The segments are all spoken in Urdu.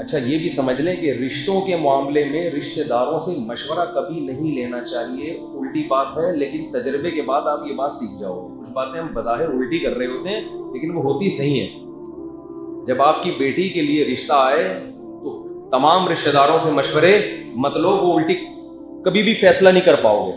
اچھا یہ بھی سمجھ لیں کہ رشتوں کے معاملے میں رشتہ داروں سے مشورہ کبھی نہیں لینا چاہیے. الٹی بات ہے لیکن تجربے کے بعد آپ یہ بات سیکھ جاؤ گے. کچھ باتیں ہم بظاہر الٹی کر رہے ہوتے ہیں لیکن وہ ہوتی صحیح ہیں. جب آپ کی بیٹی کے لیے رشتہ آئے تو تمام رشتہ داروں سے مشورے مت لو, وہ الٹی کبھی بھی فیصلہ نہیں کر پاؤ گے.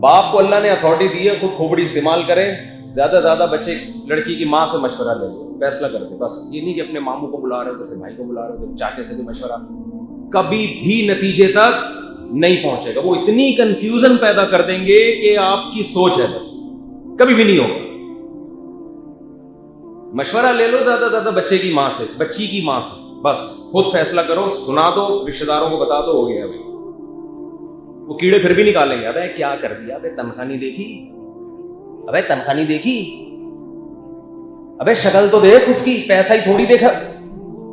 باپ کو اللہ نے اتھارٹی دی ہے, خود کھوپڑی استعمال کرے. زیادہ سے زیادہ بچے لڑکی کی ماں سے مشورہ لے لو, فیصلہ کر دے. بس یہ نہیں کہ اپنے ماموں کو بلا رہے ہو تو پھر بھائی کو بلا رہے ہو تو چاچے سے بھی مشورہ, کبھی بھی نتیجے تک نہیں پہنچے گا. وہ اتنی کنفیوژن پیدا کر دیں گے کہ آپ کی سوچ ہے بس, کبھی بھی نہیں ہوگا. مشورہ لے لو زیادہ سے زیادہ بچے کی ماں سے, بچی کی ماں سے, بس خود فیصلہ کرو, سنا دو, رشتہ داروں کو بتا دو, ہو گیا. ابھی وہ کیڑے پھر بھی نکالیں گے, ابے کیا کر دیا, ابے تنخواہ نہیں دیکھی, ابے تنخواہ نہیں دیکھی, ابے شکل تو دیکھ اس کی, پیسہ ہی تھوڑی دیکھا.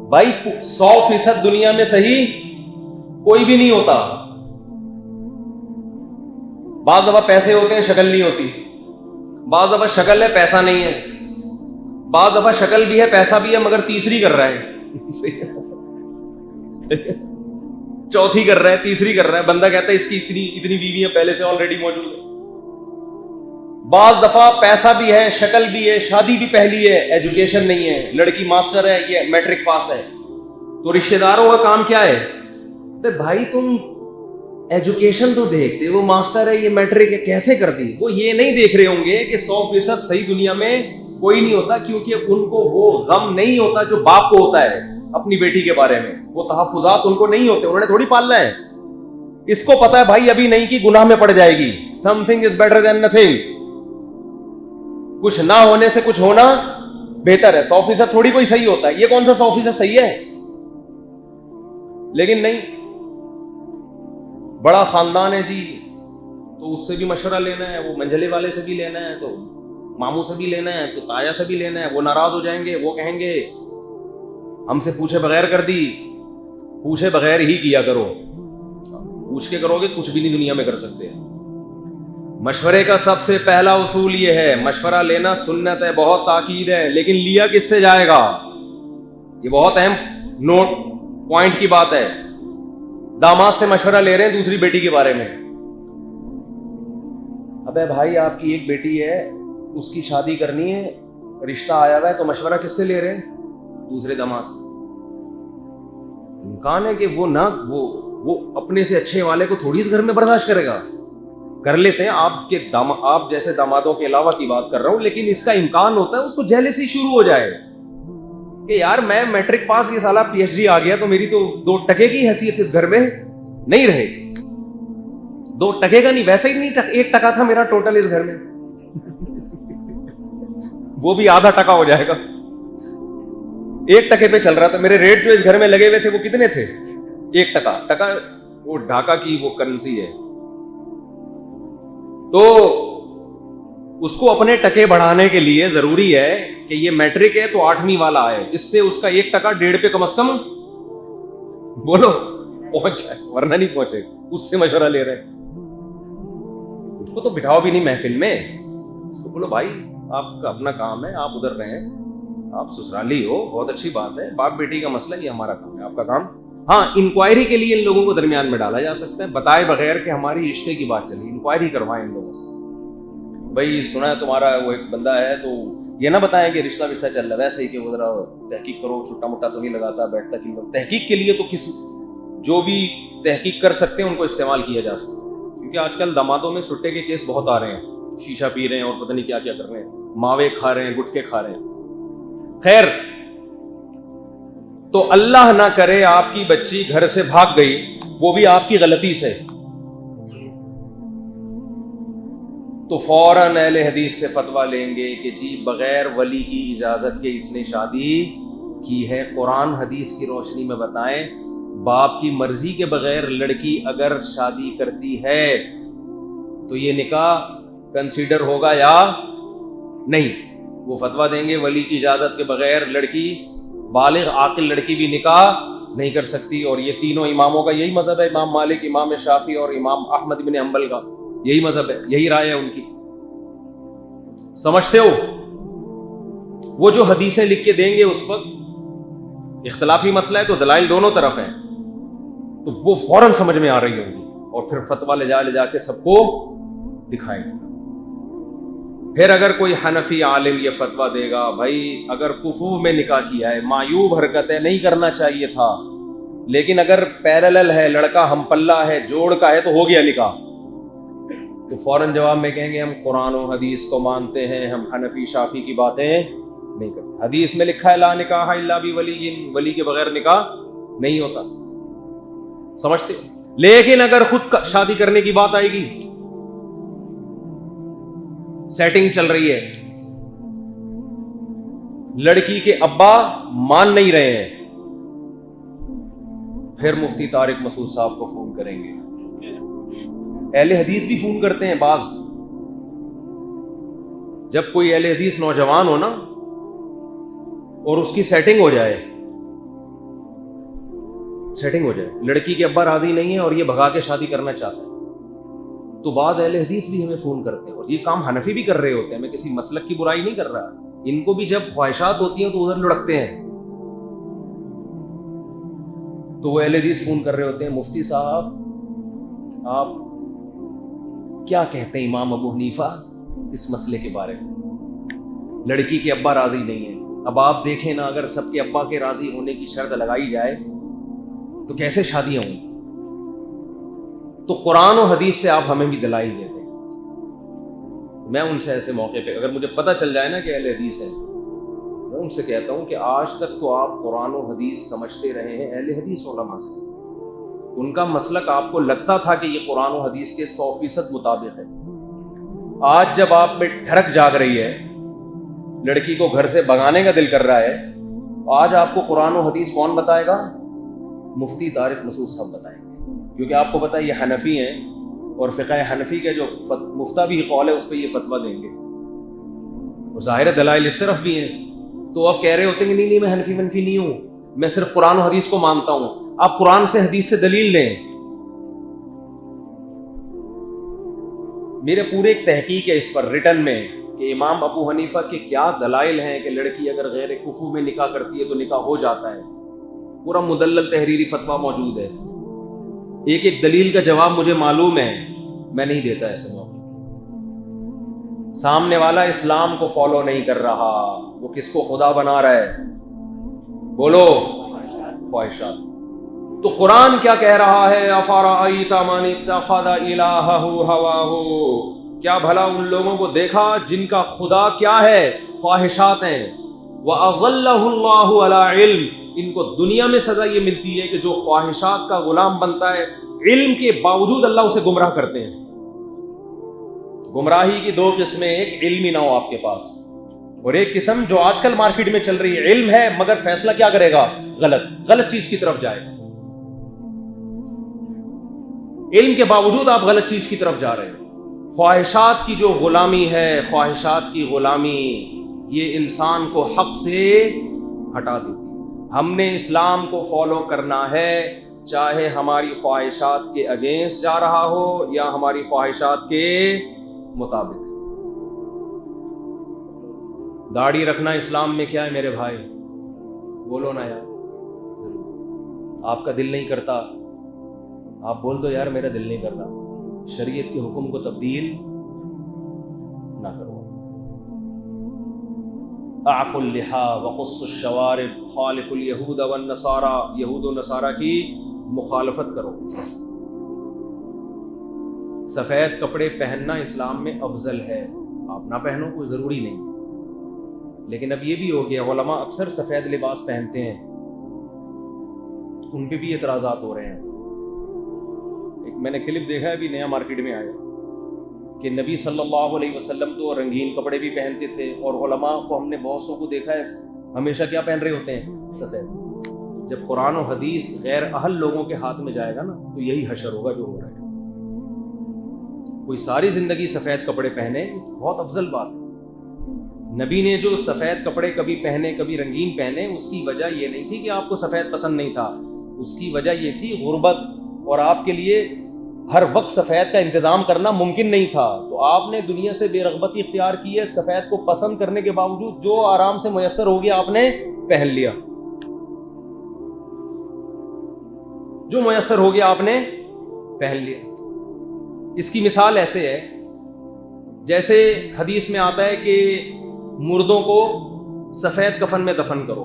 بھائی 100% دنیا میں صحیح کوئی بھی نہیں ہوتا. بعض دفعہ پیسے ہوتے ہیں شکل نہیں ہوتی, بعض دفعہ شکل ہے پیسہ نہیں ہے, بعض دفعہ شکل بھی ہے پیسہ بھی ہے مگر تیسری کر رہا ہے, چوتھی کر رہا ہے, تیسری کر رہا ہے. بندہ کہتا ہے اس کی اتنی بیویاں پہلے سے آلریڈی موجود ہیں. بعض دفعہ پیسہ بھی ہے, شکل بھی ہے, شادی بھی پہلی ہے, ایجوکیشن نہیں ہے, لڑکی ماسٹر ہے, یہ میٹرک پاس ہے. تو رشتہ داروں کا کام کیا ہے, بھائی تم ایجوکیشن تو دیکھتے, وہ ماسٹر ہے, یہ میٹرک ہے, کیسے کر دی. وہ یہ نہیں دیکھ رہے ہوں گے کہ 100% صحیح دنیا میں کوئی نہیں ہوتا, کیونکہ ان کو وہ غم نہیں ہوتا جو باپ کو ہوتا ہے اپنی بیٹی کے بارے میں. وہ تحفظات ان کو نہیں ہوتے, انہوں نے تھوڑی پالنا ہے. اس کو پتا ہے بھائی ابھی نہیں کی گناہ میں پڑ جائے گی. Some thing is better than nothing. کچھ نہ ہونے سے کچھ ہونا بہتر ہے. 100% تھوڑی کوئی صحیح ہوتا ہے. یہ کون سا 100% صحیح ہے؟ لیکن نہیں, بڑا خاندان ہے جی تو اس سے بھی مشورہ لینا ہے, وہ منجلے والے سے بھی لینا ہے, تو ماموں سے بھی لینا ہے, تو تایا سے بھی لینا ہے. وہ ناراض ہو جائیں گے, وہ کہیں گے ہم سے پوچھے بغیر کر دی. پوچھے بغیر ہی کیا کرو, پوچھ کے کرو گے کچھ بھی نہیں دنیا میں کر سکتے. مشورے کا سب سے پہلا اصول یہ ہے, مشورہ لینا سنت ہے, بہت تاکید ہے, لیکن لیا کس سے جائے گا, یہ بہت اہم نوٹ پوائنٹ کی بات ہے. داماد سے مشورہ لے رہے ہیں دوسری بیٹی کے بارے میں. ابے بھائی آپ کی ایک بیٹی ہے, اس کی شادی کرنی ہے, رشتہ آیا ہوا ہے, تو مشورہ کس سے لے رہے ہیں؟ دوسرے داماد سے. امکان ہے کہ وہ اپنے سے اچھے والے کو تھوڑی اس گھر میں برداشت کرے گا. کر لیتے ہیں, آپ جیسے دامادوں کے علاوہ کی بات کر رہا ہوں, لیکن اس کا امکان ہوتا ہے اس کو جیلسی شروع ہو جائے کہ یار میں میٹرک پاس, یہ سالہ پی ایچ ڈی آ گیا, تو میری تو 2 ٹکے کی حیثیت اس گھر میں نہیں رہے گی. 2 ٹکے کا نہیں, ویسے ہی نہیں 1 ٹکا تھا میرا ٹوٹل اس گھر میں, وہ بھی آدھا ٹکا ہو جائے گا. 1 ٹکے پہ چل رہا تھا. میرے ریٹ جو اس گھر میں لگے ہوئے تھے وہ کتنے تھے؟ 1 ٹکا. وہ ڈھاکہ کی وہ کرنسی ہے. تو اس کو اپنے ٹکے بڑھانے کے لیے ضروری ہے کہ یہ میٹرک ہے تو 8ویں والا آئے, اس سے اس کا 1 ٹکا 1.5 پہ کم از کم بولو پہنچ جائے, ورنہ نہیں پہنچے. اس سے مشورہ لے رہے ہیں. اس کو تو بٹھاؤ بھی نہیں محفل میں, اس کو بولو بھائی آپ کا اپنا کام ہے, آپ ادھر رہیں, آپ سسرالی ہو, بہت اچھی بات ہے, باپ بیٹی کا مسئلہ یہ ہمارا کام ہے, آپ کا کام. ہاں انکوائری کے لیے ان لوگوں کو درمیان میں ڈالا جا سکتا ہے, بتائے بغیر کہ ہماری رشتے کی بات چلی, انکوائری کروائیں ان لوگوں سے. بھائی سنا ہے تمہارا وہ ایک بندہ ہے, تو یہ نہ بتائیں کہ رشتہ چل رہا ہے, ویسے ہی کہ وہ ذرا تحقیق کرو, چھوٹا موٹا تو نہیں لگاتا, بیٹھتا کہ تحقیق کے لیے تو کسی جو بھی تحقیق کر سکتے ہیں ان کو استعمال کیا جا سکتا ہے. کیونکہ آج کل دامادوں میں سٹے کے کیس بہت آ رہے ہیں, شیشہ پی رہے ہیں اور پتہ نہیں کیا کیا کر رہے ہیں, ماوے کھا رہے ہیں, گٹکے کھا رہے ہیں. خیر, تو اللہ نہ کرے آپ کی بچی گھر سے بھاگ گئی, وہ بھی آپ کی غلطی سے, تو فوراً اہل حدیث سے فتویٰ لیں گے کہ جی بغیر ولی کی اجازت کے اس نے شادی کی ہے. قرآن حدیث کی روشنی میں بتائیں, باپ کی مرضی کے بغیر لڑکی اگر شادی کرتی ہے تو یہ نکاح کنسیڈر ہوگا یا نہیں؟ وہ فتویٰ دیں گے ولی کی اجازت کے بغیر لڑکی, بالغ عاقل لڑکی بھی نکاح نہیں کر سکتی. اور یہ تینوں اماموں کا یہی مذہب ہے, امام مالک, امام شافعی اور امام احمد بن حنبل کا یہی مذہب ہے, یہی رائے ہے ان کی. سمجھتے ہو؟ وہ جو حدیثیں لکھ کے دیں گے اس وقت اختلافی مسئلہ ہے تو دلائل دونوں طرف ہیں، تو وہ فوراً سمجھ میں آ رہی ہوں گی اور پھر فتویٰ لے جا کے سب کو دکھائیں گے۔ پھر اگر کوئی حنفی عالم یہ فتویٰ دے گا بھائی اگر کفو میں نکاح کیا ہے، معیوب حرکت ہے، نہیں کرنا چاہیے تھا، لیکن اگر پیرالل ہے، لڑکا ہم پلہ ہے، جوڑ کا ہے، تو ہو گیا نکاح، تو فوراً جواب میں کہیں گے ہم قرآن و حدیث کو مانتے ہیں، ہم حنفی شافی کی باتیں نہیں کرتے۔ حدیث میں لکھا ہے لا نکاح الا بولی، ولی کے بغیر نکاح نہیں ہوتا، سمجھتے ہو؟ لیکن اگر خود شادی کرنے کی بات آئے گی، سیٹنگ چل رہی ہے، لڑکی کے ابا مان نہیں رہے ہیں، پھر مفتی طارق مسعود صاحب کو فون کریں گے۔ اہل حدیث بھی فون کرتے ہیں بعض، جب کوئی اہل حدیث نوجوان ہو نا اور اس کی سیٹنگ ہو جائے، لڑکی کے ابا راضی نہیں ہے اور یہ بھگا کے شادی کرنا چاہتا ہے، تو بعض اہل حدیث بھی ہمیں فون کرتے ہیں، اور یہ کام حنفی بھی کر رہے ہوتے ہیں، میں کسی مسلک کی برائی نہیں کر رہا، ان کو بھی جب خواہشات ہوتی ہیں تو ادھر لڑکتے ہیں، تو وہ اہل حدیث فون کر رہے ہوتے ہیں مفتی صاحب آپ کیا کہتے ہیں امام ابو حنیفہ اس مسئلے کے بارے میں، لڑکی کے ابا راضی نہیں ہے، اب آپ دیکھیں نا اگر سب کے ابا کے راضی ہونے کی شرط لگائی جائے تو کیسے شادیاں ہوں؟ تو قرآن و حدیث سے آپ ہمیں بھی دلائل دے دیں۔ میں ان سے ایسے موقع پہ اگر مجھے پتہ چل جائے نا کہ اہل حدیث ہیں، میں ان سے کہتا ہوں کہ آج تک تو آپ قرآن و حدیث سمجھتے رہے ہیں اہل حدیث علماء سے، ان کا مسلک آپ کو لگتا تھا کہ یہ قرآن و حدیث کے 100% مطابق ہے، آج جب آپ میں ٹھڑک جاگ رہی ہے، لڑکی کو گھر سے بھگانے کا دل کر رہا ہے، آج آپ کو قرآن و حدیث کون بتائے گا؟ مفتی طارق مسعود صاحب بتائیں گے، کیونکہ آپ کو پتہ ہے یہ حنفی ہیں اور فقہ حنفی کا جو مفتابی قول ہے اس پہ یہ فتویٰ دیں گے، اور ظاہر دلائل اس طرف بھی ہیں، تو آپ کہہ رہے ہوتے ہیں کہ نہیں میں حنفی منفی نہیں ہوں، میں صرف قرآن و حدیث کو مانتا ہوں، آپ قرآن سے حدیث سے دلیل لیں۔ میرے پورے ایک تحقیق ہے اس پر ریٹن میں کہ امام ابو حنیفہ کے کیا دلائل ہیں کہ لڑکی اگر غیر کفو میں نکاح کرتی ہے تو نکاح ہو جاتا ہے، پورا مدلل تحریری فتویٰ موجود ہے، ایک ایک دلیل کا جواب مجھے معلوم ہے، میں نہیں دیتا ایسے موقع۔ سامنے والا اسلام کو فالو نہیں کر رہا، وہ کس کو خدا بنا رہا ہے؟ بولو، خواہشات۔ تو قرآن کیا کہہ رہا ہے؟ افرأیت من اتخذ الہہ ہواہ، کیا بھلا ان لوگوں کو دیکھا جن کا خدا کیا ہے؟ خواہشات ہیں۔ وَأَضَلَّهُ اللَّهُ عَلَىٰ عِلْمٍ، ان کو دنیا میں سزا یہ ملتی ہے کہ جو خواہشات کا غلام بنتا ہے، علم کے باوجود اللہ اسے گمراہ کرتے ہیں۔ گمراہی کی دو قسمیں، ایک علمی نہ ہو آپ کے پاس، اور ایک قسم جو آج کل مارکیٹ میں چل رہی ہے، علم ہے مگر فیصلہ کیا کرے گا؟ غلط چیز کی طرف جائے، علم کے باوجود آپ غلط چیز کی طرف جا رہے ہیں۔ خواہشات کی جو غلامی ہے، خواہشات کی غلامی یہ انسان کو حق سے ہٹا دیتی ہے۔ ہم نے اسلام کو فالو کرنا ہے، چاہے ہماری خواہشات کے اگینسٹ جا رہا ہو یا ہماری خواہشات کے مطابق۔ داڑھی رکھنا اسلام میں کیا ہے میرے بھائی؟ بولو نا یار، آپ کا دل نہیں کرتا، آپ بول دو یار میرا دل نہیں کرتا، شریعت کے حکم کو تبدیل نہ کرو۔ اعفوا اللحا وقصوا الشوارب، خالف الیہود والنصارى، یہود و نصارہ کی مخالفت کرو۔ سفید کپڑے پہننا اسلام میں افضل ہے، آپ نہ پہنو کوئی ضروری نہیں، لیکن اب یہ بھی ہو گیا علماء اکثر سفید لباس پہنتے ہیں، ان پہ بھی اعتراضات ہو رہے ہیں۔ ایک میں نے کلپ دیکھا ہے ابھی نیا مارکیٹ میں آیا کہ نبی صلی اللہ علیہ وسلم تو رنگین کپڑے بھی پہنتے تھے، اور علماء کو ہم نے بہت سو کو دیکھا ہے ہمیشہ کیا پہن رہے ہوتے ہیں؟ سفید۔ جب قرآن و حدیث غیر اہل لوگوں کے ہاتھ میں جائے گا نا تو یہی حشر ہوگا جو ہو رہا ہے۔ کوئی ساری زندگی سفید کپڑے پہنے بہت افضل بات ہے۔ نبی نے جو سفید کپڑے کبھی پہنے کبھی رنگین پہنے، اس کی وجہ یہ نہیں تھی کہ آپ کو سفید پسند نہیں تھا، اس کی وجہ یہ تھی غربت، اور آپ کے لیے ہر وقت سفید کا انتظام کرنا ممکن نہیں تھا، تو آپ نے دنیا سے بے رغبتی اختیار کی ہے، سفید کو پسند کرنے کے باوجود جو آرام سے میسر ہو گیا آپ نے پہن لیا۔ جو میسر ہو گیا آپ نے پہن لیا. اس کی مثال ایسے ہے جیسے حدیث میں آتا ہے کہ مردوں کو سفید کفن میں دفن کرو.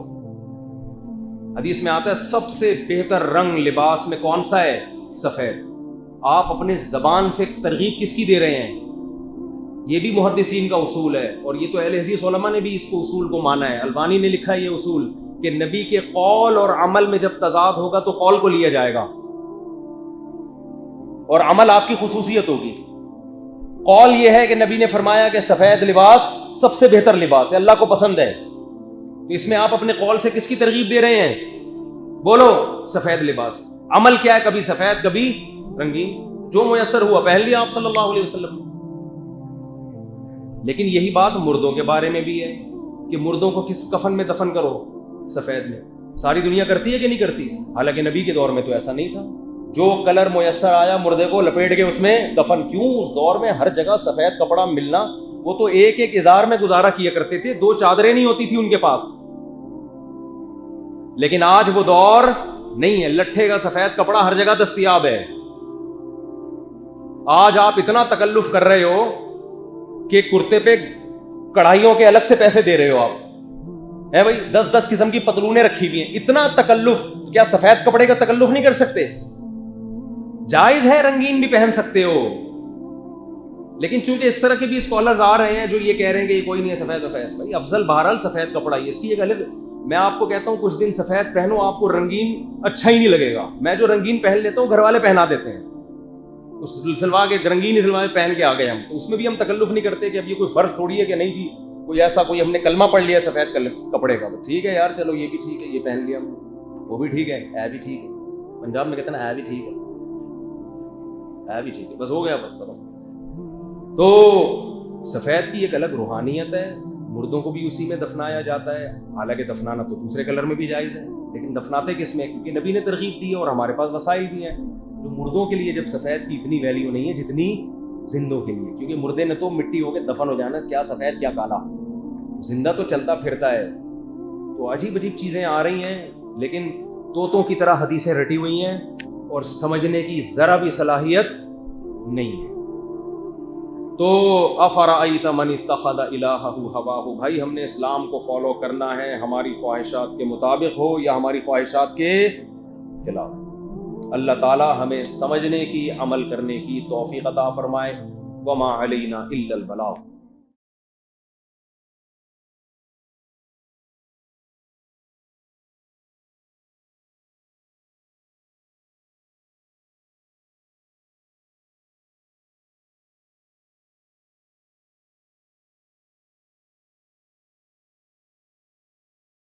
حدیث میں آتا ہے سب سے بہتر رنگ لباس میں کون سا ہے؟ سفید. آپ اپنے زبان سے ترغیب کس کی دے رہے ہیں؟ یہ بھی محدثین کا اصول ہے، اور یہ تو اہل حدیث علماء نے بھی اس کو اصول کو مانا ہے. البانی نے لکھا ہے یہ اصول کہ نبی کے قول اور عمل میں جب تضاد ہوگا تو قول کو لیا جائے گا اور عمل آپ کی خصوصیت ہوگی. قول یہ ہے کہ نبی نے فرمایا کہ سفید لباس سب سے بہتر لباس ہے، اللہ کو پسند ہے. تو اس میں آپ اپنے قول سے کس کی ترغیب دے رہے ہیں؟ بولو سفید لباس. عمل کیا ہے؟ کبھی سفید کبھی رنگین، جو میسر ہوا پہن لیا آپ صلی اللہ علیہ وسلم. لیکن یہی بات مردوں کے بارے میں بھی ہے کہ مردوں کو کس کفن میں دفن کرو؟ سفید میں. ساری دنیا کرتی ہے کہ نہیں کرتی؟ حالانکہ نبی کے دور میں تو ایسا نہیں تھا. جو کلر میسر آیا مردے کو لپیٹ کے اس میں دفن. کیوں؟ اس دور میں ہر جگہ سفید کپڑا ملنا، وہ تو ایک ایک ازار میں گزارا کیا کرتے تھے، 2 چادریں نہیں ہوتی تھی ان کے پاس. لیکن آج وہ دور نہیں ہے، لٹھے کا سفید کپڑا ہر جگہ دستیاب ہے. آج آپ اتنا تکلف کر رہے ہو کہ کرتے پہ کڑھائیوں کے الگ سے پیسے دے رہے ہو آپ. ہے بھائی 10 قسم کی پتلونیں رکھی ہوئی ہیں. اتنا تکلف، کیا سفید کپڑے کا تکلف نہیں کر سکتے؟ جائز ہے رنگین بھی پہن سکتے ہو. لیکن چونکہ اس طرح کے بھی اسکالرز آ رہے ہیں جو یہ کہہ رہے ہیں کہ یہ کوئی نہیں ہے سفید. بھائی افضل بہرحال سفید کپڑا ہی، اس کی ایک الگ. میں آپ کو کہتا ہوں کچھ دن سفید پہنو، آپ کو رنگین اچھا ہی نہیں لگے گا. میں جو رنگین پہن لیتا ہوں گھر والے پہنا دیتے ہیں، اس سلوا کے رنگین سلوا پہن کے آ گئے ہم. تو اس میں بھی ہم تکلف نہیں کرتے کہ اب یہ کوئی فرض تھوڑی ہے کہ نہیں جی کوئی ایسا کوئی ہم نے کلمہ پڑھ لیا سفید کپڑے کا، ٹھیک ہے یار چلو یہ بھی ٹھیک ہے، یہ پہن لیا ہم نے، وہ بھی ٹھیک ہے، اے بھی ٹھیک ہے. پنجاب میں کہتے ہیں اے بھی ٹھیک ہے، اے بھی ٹھیک ہے، بس ہو گیا بس ختم. تو سفید کی ایک الگ روحانیت ہے. مردوں کو بھی اسی میں دفنایا جاتا ہے. حالانکہ دفنانا تو دوسرے کلر میں بھی جائز ہے، لیکن دفناتے کس میں؟ کیونکہ نبی نے ترغیب دی ہے اور ہمارے پاس وسائل بھی ہیں. جو مردوں کے لیے جب سفید کی اتنی ویلیو نہیں ہے جتنی زندوں کے لیے، کیونکہ مردے نے تو مٹی ہو کے دفن ہو جانا ہے، کیا سفید کیا کالا. زندہ تو چلتا پھرتا ہے. تو عجیب عجیب چیزیں آ رہی ہیں، لیکن طوطوں کی طرح حدیثیں رٹی ہوئی ہیں اور سمجھنے کی ذرا بھی صلاحیت نہیں ہے. تو افرأیت من اتخذ الہہ ہواہ، بھائی ہم نے اسلام کو فالو کرنا ہے، ہماری خواہشات کے مطابق ہو یا ہماری خواہشات کے خلاف. اللہ تعالی ہمیں سمجھنے کی، عمل کرنے کی توفیق عطا فرمائے. وما علینا الا البلاغ.